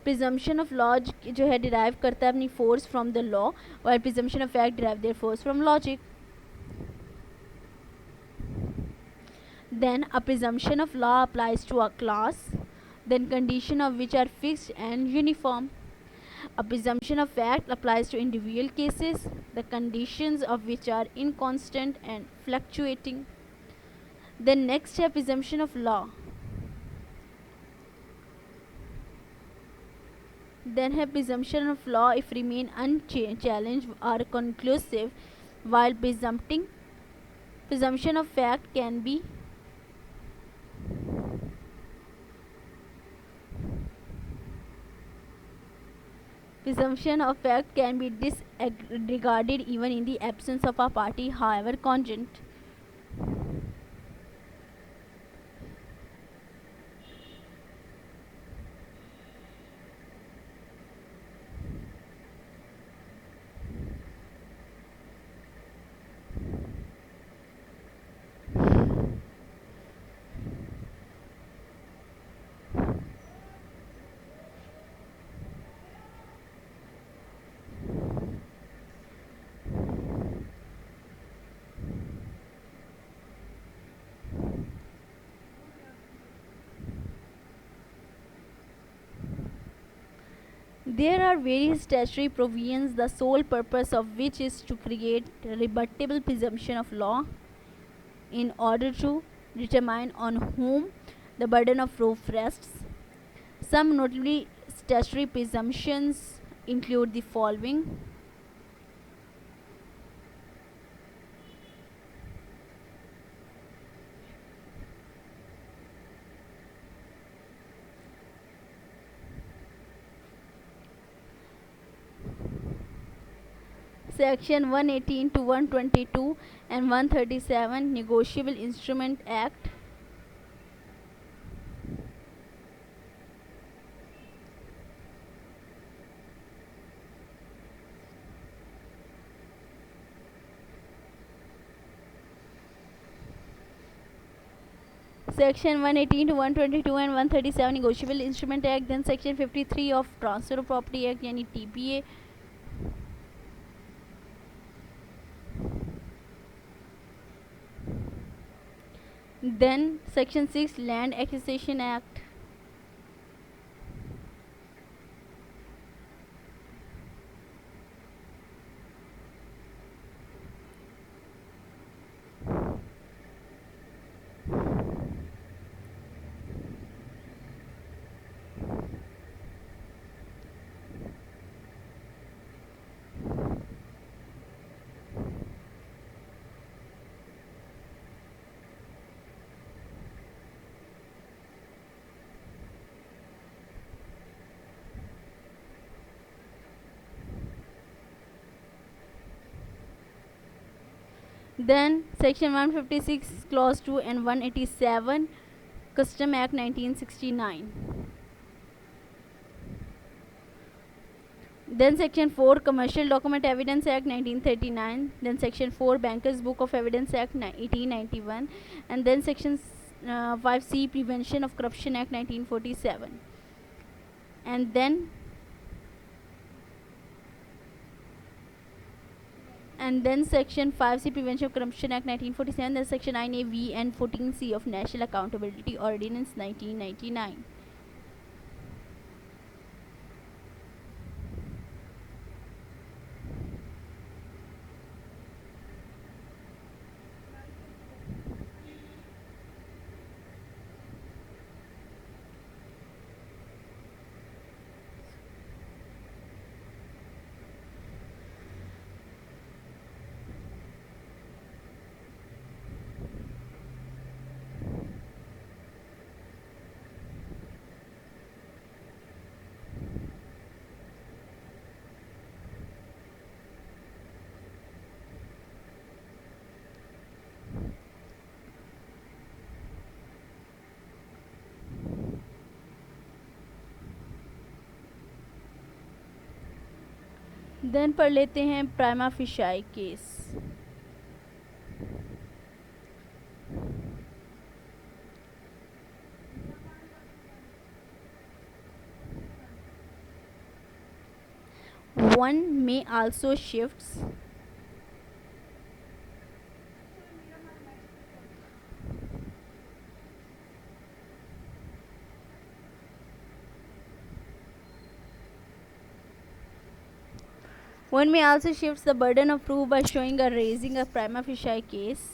Presumption of law जो है derive करता है अपनी force from the law, while presumption of fact derive their force from logic. Then a presumption of law applies to a class, then conditions of which are fixed and uniform. A presumption of fact applies to individual cases, the conditions of which are inconstant and fluctuating. Then next है presumption of law. Then have presumption of law if remain unchallenged or conclusive, while presumption of fact can be disregarded even in the absence of a party, however cogent. There are various statutory provisions, the sole purpose of which is to create a rebuttable presumption of law in order to determine on whom the burden of proof rests. Some notably statutory presumptions include the following. Section 118 to 122 and 137 Negotiable Instrument Act. Section 118 to 122 and 137 Negotiable Instrument Act. Then Section 53 of Transfer of Property Act यानी TPA. Then Section 6 Land Acquisition Act. Then Section 156 Clause 2 and 187 Custom Act 1969. Then Section 4 Commercial Document Evidence Act 1939. Then Section 4 Bankers Book of Evidence Act 1891. And then Section 5C Prevention of Corruption Act 1947. And then Section 5C Prevention of Corruption Act 1947, then Section 9A-V and 14C of National Accountability Ordinance 1999. Then पढ़ लेते हैं prima facie case. One may also shifts the burden of proof by showing or raising a prima facie case.